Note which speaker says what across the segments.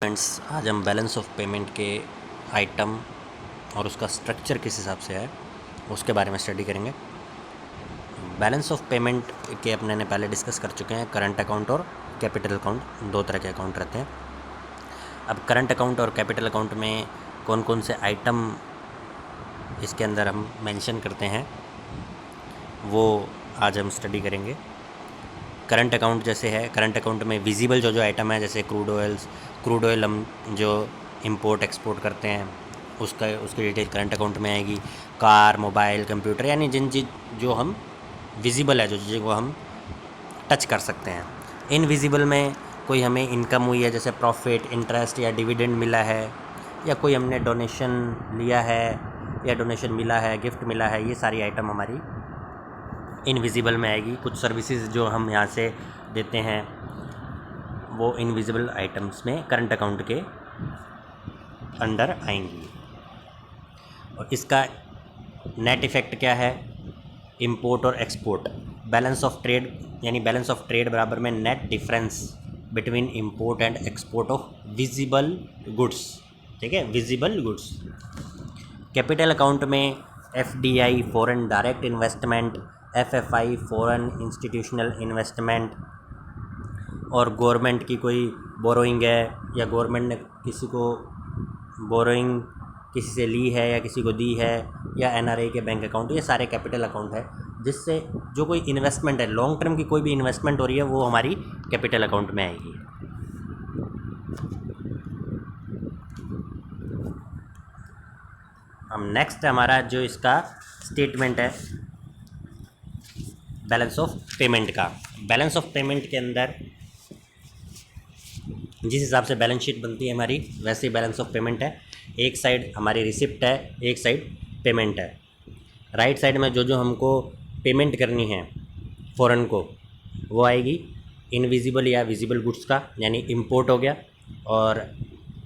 Speaker 1: Friends, आज हम balance of payment के आइटम और उसका स्ट्रक्चर किस हिसाब से है उसके बारे में स्टडी करेंगे। बैलेंस ऑफ पेमेंट के अपने ने पहले डिस्कस कर चुके हैं। करंट अकाउंट और कैपिटल अकाउंट, दो तरह के अकाउंट रहते हैं। अब करंट अकाउंट और कैपिटल अकाउंट में कौन कौन से आइटम इसके अंदर हम मेंशन करते हैं वो आज हम स्टडी करेंगे। करंट अकाउंट जैसे है, करंट अकाउंट में विजिबल जो आइटम है, जैसे क्रूड ऑयल हम जो इंपोर्ट एक्सपोर्ट करते हैं उसकी डिटेल करंट अकाउंट में आएगी। कार, मोबाइल, कंप्यूटर, यानी जिन चीज़ जो हम विजिबल है, जो चीज़ें को हम टच कर सकते हैं। इनविजिबल में कोई हमें इनकम हुई है, जैसे प्रॉफिट, इंटरेस्ट या डिविडेंड मिला है, या कोई हमने डोनेशन लिया है या डोनेशन मिला है, गिफ्ट मिला है, ये सारी आइटम हमारी इनविजिबल में आएगी। कुछ सर्विसेज जो हम यहाँ से देते हैं वो इनविजिबल आइटम्स में करंट अकाउंट के अंडर आएंगी। और इसका नेट इफ़ेक्ट क्या है? इंपोर्ट और एक्सपोर्ट, बैलेंस ऑफ ट्रेड, यानी बैलेंस ऑफ ट्रेड बराबर में net difference between import and export of visible goods. ठीक है, विजिबल गुड्स। कैपिटल अकाउंट में FDI foreign direct investment, FFI foreign institutional investment, और गवर्नमेंट की कोई बोरोइंग है या गवर्नमेंट ने किसी को बोरोइंग किसी से ली है या किसी को दी है, या एनआरआई के बैंक अकाउंट, ये सारे कैपिटल अकाउंट है। जिससे जो कोई इन्वेस्टमेंट है, लॉन्ग टर्म की कोई भी इन्वेस्टमेंट हो रही है, वो हमारी कैपिटल अकाउंट में आएगी। हम नेक्स्ट हमारा जो इसका स्टेटमेंट है बैलेंस ऑफ पेमेंट का। बैलेंस ऑफ पेमेंट के अंदर जिस हिसाब से बैलेंस शीट बनती है हमारी, वैसे ही बैलेंस ऑफ पेमेंट है। एक साइड हमारी रिसिप्ट है, एक साइड पेमेंट है। राइट साइड में जो जो हमको पेमेंट करनी है फॉरेन को, वो आएगी इनविजिबल या विजिबल गुड्स का, यानी इंपोर्ट हो गया। और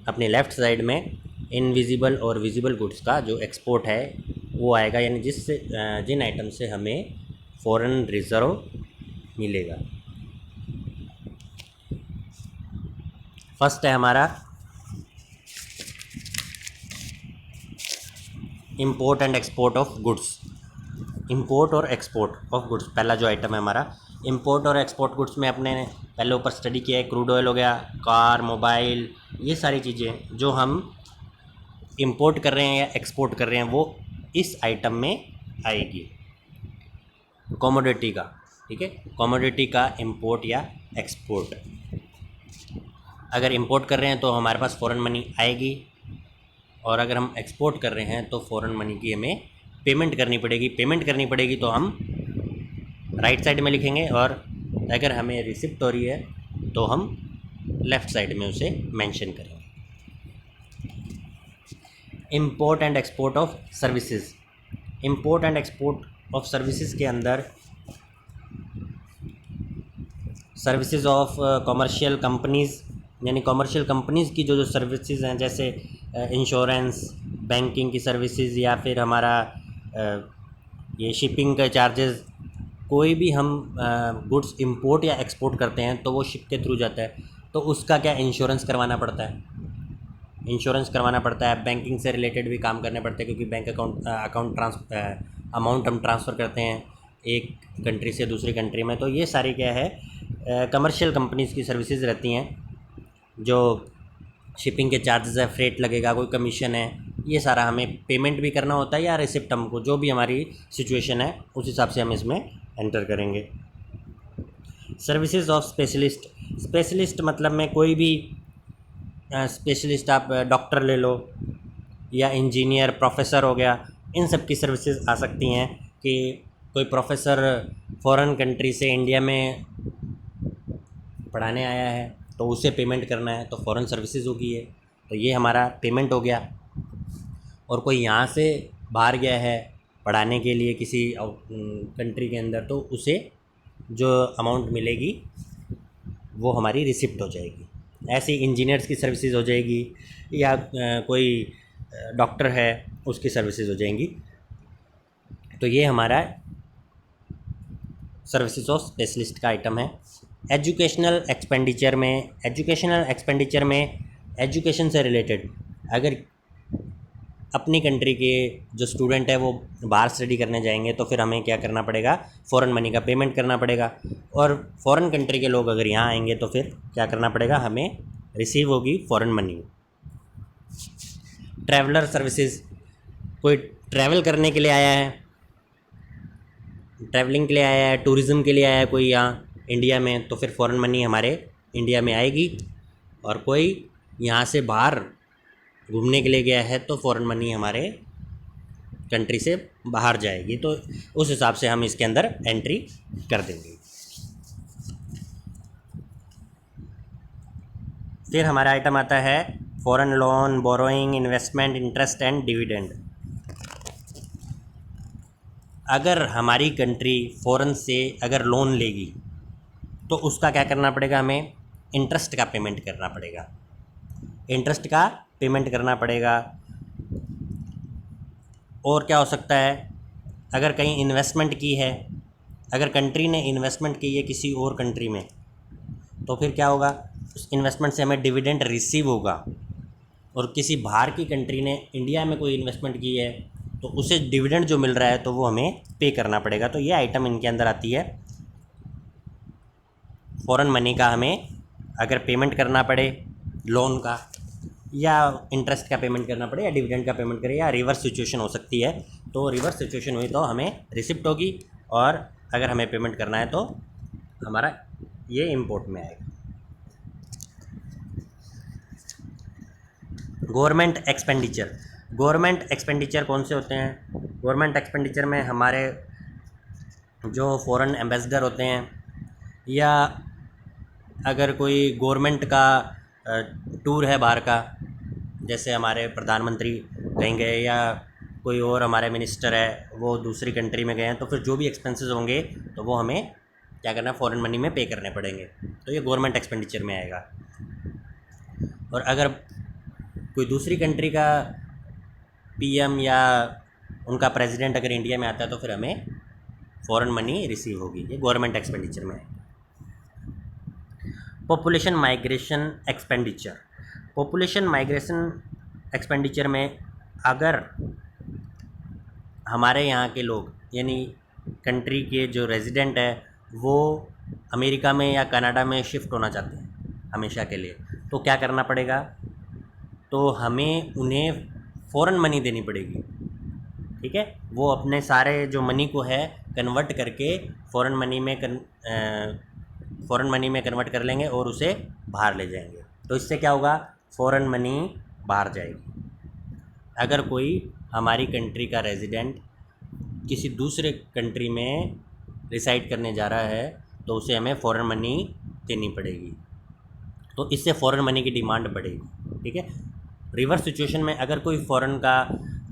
Speaker 1: अपने लेफ़्ट साइड में इनविजिबल और विजिबल गुड्स का जो एक्सपोर्ट है वो आएगा, यानी जिन आइटम से हमें फॉरेन रिजर्व मिलेगा। फर्स्ट है हमारा import and export of goods. Import और एक्सपोर्ट ऑफ गुड्स पहला जो आइटम है हमारा। इंपोर्ट और एक्सपोर्ट गुड्स में अपने पहले ऊपर स्टडी किया है, क्रूड ऑयल हो गया, कार, मोबाइल, ये सारी चीज़ें जो हम इंपोर्ट कर रहे हैं या एक्सपोर्ट कर रहे हैं वो इस आइटम में आएगी। कमोडिटी का, ठीक है, कमोडिटी का इंपोर्ट या एक्सपोर्ट। अगर इंपोर्ट कर रहे हैं तो हमारे पास फ़ॉरेन मनी आएगी, और अगर हम एक्सपोर्ट कर रहे हैं तो फ़ॉरेन मनी की हमें पेमेंट करनी पड़ेगी। पेमेंट करनी पड़ेगी तो हम राइट साइड में लिखेंगे, और अगर हमें रिसिप्ट हो रही है तो हम लेफ़्ट साइड में उसे मेंशन करेंगे। Import and export of services. Import and export of services के अंदर सर्विसेज ऑफ कमर्शियल कंपनीज़, यानी कमर्शियल कंपनीज़ की जो सर्विसेज हैं, जैसे इंश्योरेंस, बैंकिंग की सर्विसेज, या फिर हमारा ये शिपिंग के चार्जेस। कोई भी हम गुड्स इंपोर्ट या एक्सपोर्ट करते हैं तो वो शिप के थ्रू जाता है, तो उसका क्या इंश्योरेंस करवाना पड़ता है, इंश्योरेंस करवाना पड़ता है। बैंकिंग से रिलेटेड भी काम करने पड़ते हैं, क्योंकि बैंक अमाउंट हम ट्रांसफ़र करते हैं एक कंट्री से दूसरी कंट्री में। तो ये सारी क्या है, कमर्शियल कंपनीज़ की सर्विसेज रहती हैं। जो शिपिंग के चार्जेस है, फ्रेट लगेगा, कोई कमीशन है, ये सारा हमें पेमेंट भी करना होता है, या रिसिप्ट हमको, जो भी हमारी सिचुएशन है उस हिसाब से हम इसमें एंटर करेंगे। Services of specialist. स्पेशलिस्ट मतलब में कोई भी स्पेशलिस्ट, आप डॉक्टर ले लो, या इंजीनियर, प्रोफेसर हो गया, इन सब की सर्विसेज आ सकती हैं। कि कोई प्रोफेसर फॉरेन कंट्री से इंडिया में पढ़ाने आया है तो उसे पेमेंट करना है, तो फॉरेन सर्विसेज होगी ये, तो ये हमारा पेमेंट हो गया। और कोई यहाँ से बाहर गया है पढ़ाने के लिए किसी कंट्री के अंदर, तो उसे जो अमाउंट मिलेगी वो हमारी रिसिप्ट हो जाएगी। ऐसी इंजीनियर्स की सर्विसेज हो जाएगी, या कोई डॉक्टर है उसकी सर्विसेज हो जाएंगी। तो ये हमारा सर्विसेज ऑफ स्पेशलिस्ट का आइटम है। एजुकेशनल एक्सपेंडिचर में एजुकेशन से रिलेटेड, अगर अपनी कंट्री के जो स्टूडेंट है वो बाहर स्टडी करने जाएंगे तो फिर हमें क्या करना पड़ेगा, फ़ॉरेन मनी का पेमेंट करना पड़ेगा। और फ़ॉरेन कंट्री के लोग अगर यहाँ आएंगे तो फिर क्या करना पड़ेगा, हमें रिसीव होगी फ़ॉरेन मनी। ट्रैवलर सर्विसेज, कोई ट्रैवल करने के लिए आया है, ट्रैवलिंग के लिए आया है, टूरिज़्म के लिए आया है कोई यहाँ इंडिया में, तो फिर फ़ॉरेन मनी हमारे इंडिया में आएगी। और कोई यहाँ से बाहर घूमने के लिए गया है तो फ़ॉरेन मनी हमारे कंट्री से बाहर जाएगी, तो उस हिसाब से हम इसके अंदर एंट्री कर देंगे। फिर हमारा आइटम आता है foreign loan, borrowing, investment, interest and dividend. अगर हमारी कंट्री फ़ॉरेन से अगर लोन लेगी तो उसका क्या करना पड़ेगा, हमें इंटरेस्ट का पेमेंट करना पड़ेगा, इंटरेस्ट का पेमेंट करना पड़ेगा। और क्या हो सकता है, अगर कहीं इन्वेस्टमेंट की है, अगर कंट्री ने इन्वेस्टमेंट की है किसी और कंट्री में, तो फिर क्या होगा, उस इन्वेस्टमेंट से हमें डिविडेंड रिसीव होगा। और किसी बाहर की कंट्री ने इंडिया में कोई इन्वेस्टमेंट की है तो उसे डिविडेंड जो मिल रहा है तो वो हमें पे करना पड़ेगा। तो ये आइटम इनके अंदर आती है। फ़ॉरेन मनी का हमें अगर पेमेंट करना पड़े, लोन का या इंटरेस्ट का पेमेंट करना पड़े या डिविडेंड का पेमेंट करें, या रिवर्स सिचुएशन हो सकती है, तो रिवर्स सिचुएशन हुई तो हमें रिसिप्ट होगी, और अगर हमें पेमेंट करना है तो हमारा ये इंपोर्ट में आएगा। गवर्नमेंट एक्सपेंडिचर, गवर्नमेंट एक्सपेंडिचर कौन से होते हैं? गवर्नमेंट एक्सपेंडिचर में हमारे जो फॉरेन एम्बेसडर होते हैं, या अगर कोई गवर्नमेंट का टूर है बाहर का, जैसे हमारे प्रधानमंत्री कहीं गए या कोई और हमारे मिनिस्टर है वो दूसरी कंट्री में गए हैं, तो फिर जो भी एक्सपेंसेस होंगे तो वो हमें क्या करना है, फ़ॉरेन मनी में पे करने पड़ेंगे, तो ये गवर्नमेंट एक्सपेंडिचर में आएगा। और अगर कोई दूसरी कंट्री का पीएम या उनका प्रेसिडेंट अगर इंडिया में आता है तो फिर हमें फ़ॉरेन मनी रिसीव होगी, ये गवर्नमेंट एक्सपेंडिचर में है। Population migration expenditure, population migration expenditure में अगर हमारे यहाँ के लोग यानी कंट्री के जो रेजिडेंट है वो अमेरिका में या कनाडा में शिफ्ट होना चाहते हैं हमेशा के लिए, तो क्या करना पड़ेगा, तो हमें उन्हें फ़ॉरेन मनी देनी पड़ेगी। ठीक है, वो अपने सारे जो मनी को है कन्वर्ट करके फ़ॉरेन मनी में कन्वर्ट कर लेंगे और उसे बाहर ले जाएंगे, तो इससे क्या होगा, फ़ॉरेन मनी बाहर जाएगी। अगर कोई हमारी कंट्री का रेजिडेंट किसी दूसरे कंट्री में रिसाइड करने जा रहा है तो उसे हमें फ़ॉरेन मनी देनी पड़ेगी, तो इससे फ़ॉरेन मनी की डिमांड बढ़ेगी। ठीक है, रिवर्स सिचुएशन में अगर कोई फ़ॉरेन का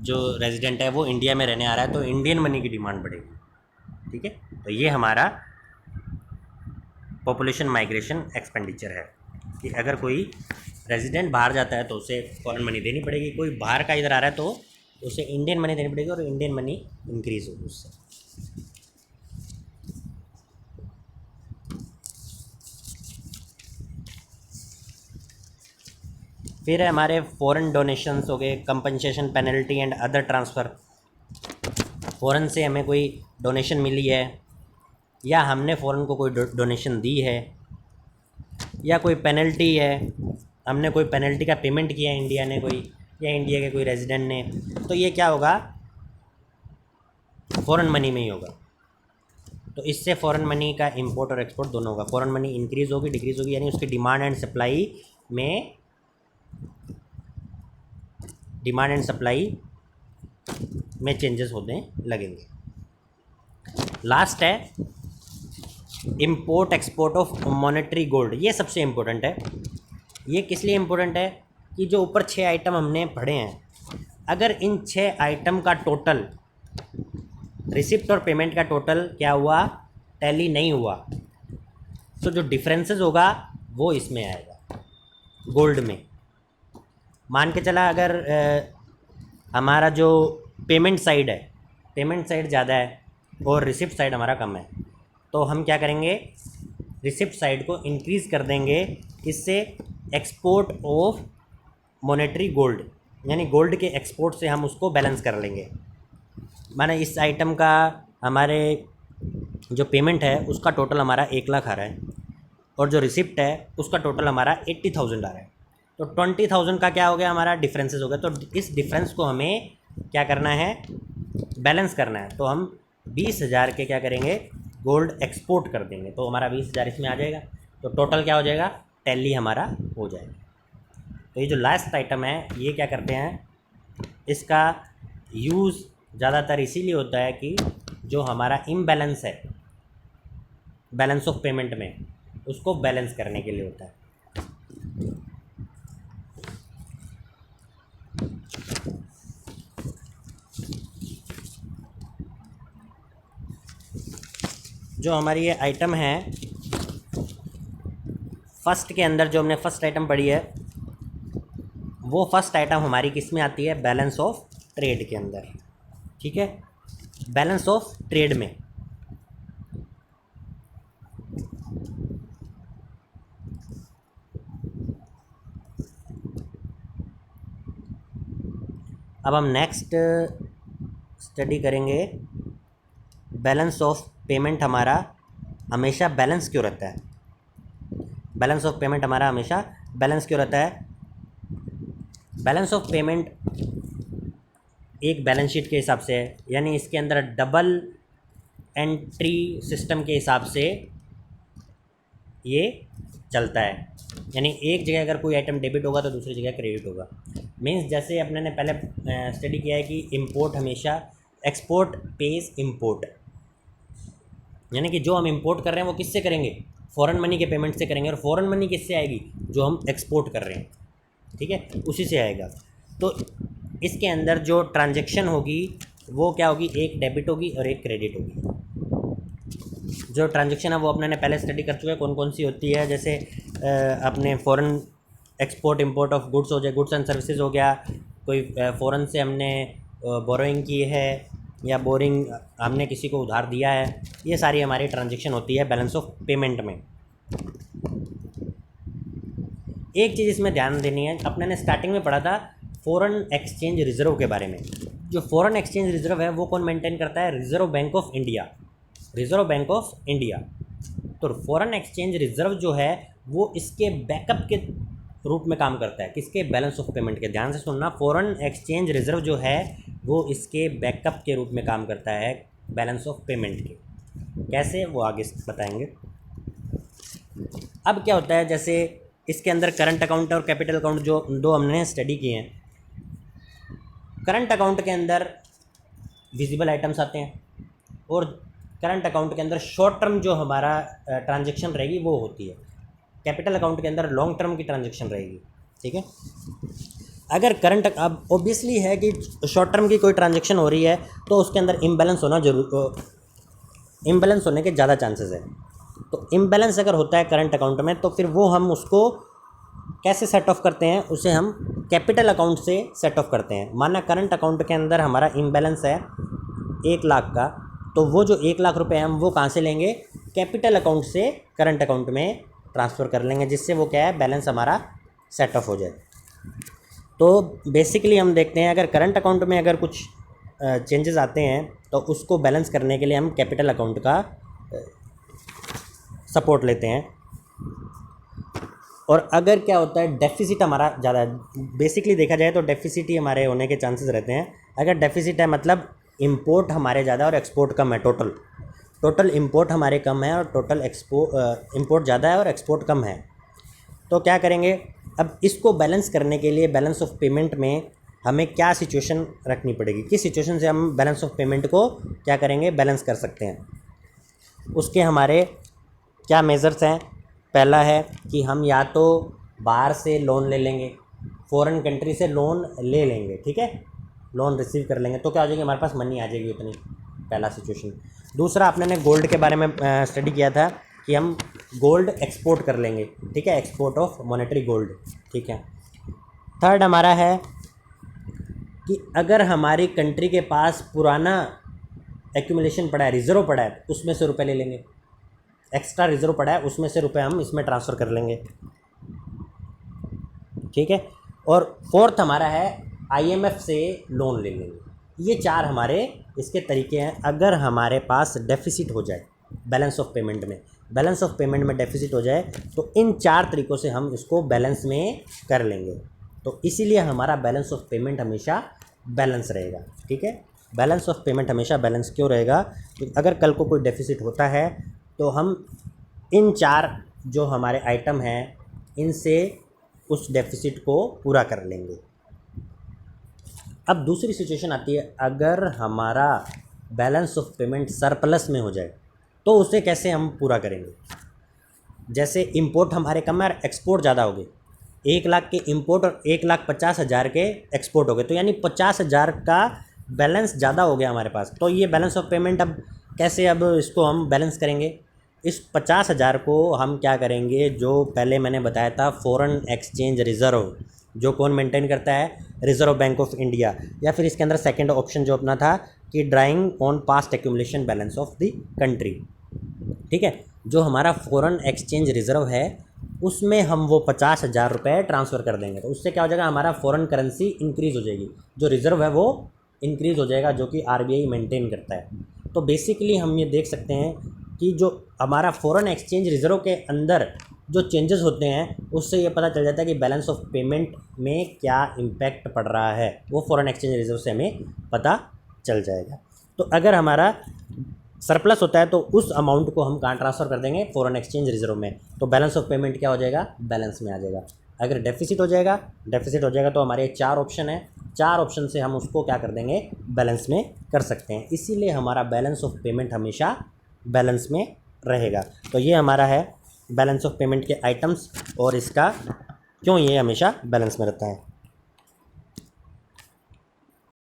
Speaker 1: जो रेजिडेंट है वो इंडिया में रहने आ रहा है तो इंडियन मनी की डिमांड बढ़ेगी। ठीक है, तो ये हमारा पॉपुलेशन माइग्रेशन एक्सपेंडिचर है कि अगर कोई रेजिडेंट बाहर जाता है तो उसे फ़ॉरेन मनी देनी पड़ेगी, कोई बाहर का इधर आ रहा है तो उसे इंडियन मनी देनी पड़ेगी और इंडियन मनी इंक्रीज़ होगी उससे। फिर है हमारे फॉरेन डोनेशंस हो गए, compensation, penalty and other transfer. Foreign से हमें कोई डोनेशन मिली है या हमने फ़ॉरेन को कोई डोनेशन दी है या कोई पेनल्टी है, हमने कोई पेनल्टी का पेमेंट किया है इंडिया ने कोई, या इंडिया के कोई रेजिडेंट ने, तो ये क्या होगा, फ़ॉरेन मनी में ही होगा। तो इससे फ़ॉरेन मनी का इंपोर्ट और एक्सपोर्ट दोनों होगा। फ़ॉरेन मनी इंक्रीज़ होगी, डिक्रीज़ होगी, यानी उसकी डिमांड एंड सप्लाई में चेंजेस होने लगेंगे। लास्ट है import export of monetary gold. ये सबसे इम्पोर्टेंट है। ये किस लिए इम्पोर्टेंट है कि जो ऊपर 6 आइटम हमने पढ़े हैं, अगर इन 6 आइटम का टोटल रिसिप्ट और पेमेंट का टोटल क्या हुआ, टैली नहीं हुआ, तो जो डिफरेंसेस होगा वो इसमें आएगा गोल्ड में। मान के चला अगर हमारा जो पेमेंट साइड है, पेमेंट साइड ज़्यादा है और रिसिप्ट साइड हमारा कम है, तो हम क्या करेंगे, रिसिप्ट साइड को इंक्रीज़ कर देंगे। इससे एक्सपोर्ट ऑफ मॉनेटरी गोल्ड, यानी गोल्ड के एक्सपोर्ट से हम उसको बैलेंस कर लेंगे। माने इस आइटम का हमारे जो पेमेंट है उसका टोटल हमारा 1 लाख आ रहा है, और जो रिसिप्ट है उसका टोटल हमारा 80,000 आ रहा है। तो 20,000 का क्या हो गया, हमारा डिफरेंसेस हो गया। तो इस डिफरेंस को हमें क्या करना है, बैलेंस करना है। तो हम 20,000 के क्या करेंगे, गोल्ड एक्सपोर्ट कर देंगे, तो हमारा 20,000 इसमें आ जाएगा। तो टोटल क्या हो जाएगा, टैली हमारा हो जाएगा। तो ये जो लास्ट आइटम है ये क्या करते हैं, इसका यूज़ ज़्यादातर इसीलिए होता है कि जो हमारा इम्बैलेंस है बैलेंस ऑफ पेमेंट में, उसको बैलेंस करने के लिए होता है। जो हमारी ये आइटम है फर्स्ट के अंदर, जो हमने फर्स्ट आइटम पढ़ी है, वो फर्स्ट आइटम हमारी किस में आती है, बैलेंस ऑफ ट्रेड के अंदर। ठीक है, बैलेंस ऑफ ट्रेड में। अब हम नेक्स्ट स्टडी करेंगे, बैलेंस ऑफ पेमेंट हमारा हमेशा बैलेंस क्यों रहता है। बैलेंस ऑफ पेमेंट हमारा हमेशा बैलेंस क्यों रहता है। बैलेंस ऑफ पेमेंट एक बैलेंस शीट के हिसाब से है, यानी इसके अंदर डबल एंट्री सिस्टम के हिसाब से ये चलता है। यानी एक जगह अगर कोई आइटम डेबिट होगा तो दूसरी जगह क्रेडिट होगा। मीन्स जैसे अपने ने पहले स्टडी किया है कि इंपोर्ट हमेशा एक्सपोर्ट पेज इंपोर्ट, यानी कि जो हम इंपोर्ट कर रहे हैं वो किससे करेंगे, फॉरेन मनी के पेमेंट से करेंगे। और फॉरेन मनी किससे आएगी, जो हम एक्सपोर्ट कर रहे हैं, ठीक है, उसी से आएगा। तो इसके अंदर जो ट्रांजैक्शन होगी वो क्या होगी, एक डेबिट होगी और एक क्रेडिट होगी। जो ट्रांजैक्शन है वो अपने ने पहले स्टडी कर चुके हैं कौन कौन सी होती है। जैसे अपने foreign export import of goods हो जाए, गुड्स एंड सर्विसेज हो गया, कोई फ़ॉरेन से हमने बोरोइंग की है या बोरिंग हमने किसी को उधार दिया है, ये सारी हमारी ट्रांजैक्शन होती है बैलेंस ऑफ पेमेंट में। एक चीज़ इसमें ध्यान देनी है, अपने ने स्टार्टिंग में पढ़ा था फॉरेन एक्सचेंज रिजर्व के बारे में। जो फॉरेन एक्सचेंज रिजर्व है वो कौन मेंटेन करता है, reserve bank of India. Reserve bank of India. तो फॉरेन एक्सचेंज रिजर्व जो है वो इसके बैकअप के रूप में काम करता है, किसके, बैलेंस ऑफ पेमेंट के। ध्यान से सुनना, फॉरेन एक्सचेंज रिजर्व जो है वो इसके बैकअप के रूप में काम करता है बैलेंस ऑफ पेमेंट के। कैसे, वो आगे बताएंगे। अब क्या होता है, जैसे इसके अंदर करंट अकाउंट और कैपिटल अकाउंट जो दो हमने स्टडी किए हैं। करंट अकाउंट के अंदर विजिबल आइटम्स आते हैं, और करंट अकाउंट के अंदर शॉर्ट टर्म जो हमारा ट्रांजैक्शन रहेगी वो होती है। कैपिटल अकाउंट के अंदर लॉन्ग टर्म की ट्रांजैक्शन रहेगी। ठीक है, अगर करंट, अब ऑब्वियसली है कि शॉर्ट टर्म की कोई ट्रांजैक्शन हो रही है तो उसके अंदर इम्बैलेंस होना जरूर, इम्बैलेंस होने के ज़्यादा चांसेस है। तो इम्बैलेंस अगर होता है करंट अकाउंट में तो फिर वो हम उसको कैसे सेट ऑफ करते हैं, उसे हम कैपिटल अकाउंट से सेट ऑफ करते हैं। माना करंट अकाउंट के अंदर हमारा इम्बैलेंस है 1 लाख का, तो वो जो 1 लाख रुपए हम वो कहाँ से लेंगे, कैपिटल अकाउंट से करंट अकाउंट में ट्रांसफ़र कर लेंगे, जिससे वो क्या है, बैलेंस हमारा सेट ऑफ हो जाए। तो बेसिकली हम देखते हैं अगर करंट अकाउंट में अगर कुछ चेंजेस आते हैं तो उसको बैलेंस करने के लिए हम कैपिटल अकाउंट का सपोर्ट लेते हैं। और अगर क्या होता है, डेफिसिट हमारा ज़्यादा, बेसिकली देखा जाए तो डेफिसिट ही हमारे होने के चांसेस रहते हैं। अगर डेफिसिट है मतलब इंपोर्ट हमारे ज़्यादा और एक्सपोर्ट कम है, टोटल इंपोर्ट हमारे कम है और टोटल इंपोर्ट ज़्यादा है और एक्सपोर्ट कम है, तो क्या करेंगे। अब इसको बैलेंस करने के लिए बैलेंस ऑफ पेमेंट में हमें क्या सिचुएशन रखनी पड़ेगी, किस सिचुएशन से हम बैलेंस ऑफ पेमेंट को क्या करेंगे, बैलेंस कर सकते हैं। उसके हमारे क्या मेजर्स हैं। पहला है कि हम या तो बाहर से लोन ले लेंगे, फॉरेन कंट्री से लोन ले लेंगे, ठीक है, लोन रिसीव कर लेंगे, तो क्या हो जाएगी, हमारे पास मनी आ जाएगी उतनी, पहला सिचुएशन। दूसरा, आपने ने गोल्ड के बारे में स्टडी किया था कि हम गोल्ड एक्सपोर्ट कर लेंगे, ठीक है, एक्सपोर्ट ऑफ मॉनेटरी गोल्ड, ठीक है। थर्ड हमारा है कि अगर हमारी कंट्री के पास पुराना एक्यूमुलेशन पड़ा है, रिजर्व पड़ा है, उसमें से रुपए ले लेंगे, एक्स्ट्रा रिजर्व पड़ा है उसमें से रुपए हम इसमें ट्रांसफ़र कर लेंगे, ठीक है। और फोर्थ हमारा है IMF से लोन ले लेंगे। ये 4 हमारे इसके तरीके हैं। अगर हमारे पास डेफिसिट हो जाए बैलेंस ऑफ पेमेंट में डेफिसिट हो जाए तो इन 4 तरीक़ों से हम इसको बैलेंस में कर लेंगे। तो इसीलिए हमारा बैलेंस ऑफ पेमेंट हमेशा बैलेंस रहेगा। ठीक है, बैलेंस ऑफ पेमेंट हमेशा बैलेंस क्यों रहेगा? तो अगर कल को कोई डेफिसिट होता है तो हम इन 4 जो हमारे आइटम हैं इनसे उस डेफिसिट को पूरा कर लेंगे। अब दूसरी सिचुएशन आती है, अगर हमारा बैलेंस ऑफ पेमेंट सरप्लस में हो जाए तो उसे कैसे हम पूरा करेंगे? जैसे इंपोर्ट हमारे कम है और एक्सपोर्ट ज़्यादा हो गए, 1 लाख के इंपोर्ट और 1,50,000 के एक्सपोर्ट हो गए, तो यानी 50,000 का बैलेंस ज़्यादा हो गया हमारे पास। तो ये बैलेंस ऑफ पेमेंट अब कैसे, अब इसको हम बैलेंस करेंगे? इस 50,000 को हम क्या करेंगे, जो पहले मैंने बताया था फॉरेन एक्सचेंज रिज़र्व, जो कौन मेंटेन करता है? Reserve bank of India. या फिर इसके अंदर सेकंड ऑप्शन जो अपना था कि drawing on past accumulation balance of the country. ठीक है, जो हमारा फॉरेन एक्सचेंज रिज़र्व है उसमें हम वो 50,000 रुपये ट्रांसफ़र कर देंगे। तो उससे क्या हो जाएगा, हमारा फॉरेन करेंसी इंक्रीज़ हो जाएगी, जो रिज़र्व है वो इंक्रीज़ हो जाएगा, जो कि RBI मेंटेन करता है। तो बेसिकली हम ये देख सकते हैं कि जो हमारा फॉरेन एक्सचेंज रिज़र्व के अंदर जो चेंजेस होते हैं उससे ये पता चल जाता है कि बैलेंस ऑफ पेमेंट में क्या इम्पैक्ट पड़ रहा है, वो फॉरेन एक्सचेंज रिज़र्व से हमें पता चल जाएगा। तो अगर हमारा सरप्लस होता है तो उस अमाउंट को हम कहाँ ट्रांसफ़र कर देंगे? फॉरेन एक्सचेंज रिज़र्व में। तो बैलेंस ऑफ पेमेंट क्या हो जाएगा? बैलेंस में आ जाएगा। अगर डेफिसिट हो जाएगा तो हमारे 4 ऑप्शन है, 4 ऑप्शन से हम उसको क्या कर देंगे? बैलेंस में कर सकते हैं। इसीलिए हमारा बैलेंस ऑफ पेमेंट हमेशा बैलेंस में रहेगा। तो ये हमारा है बैलेंस ऑफ पेमेंट के आइटम्स और इसका क्यों ये हमेशा बैलेंस में रहता है।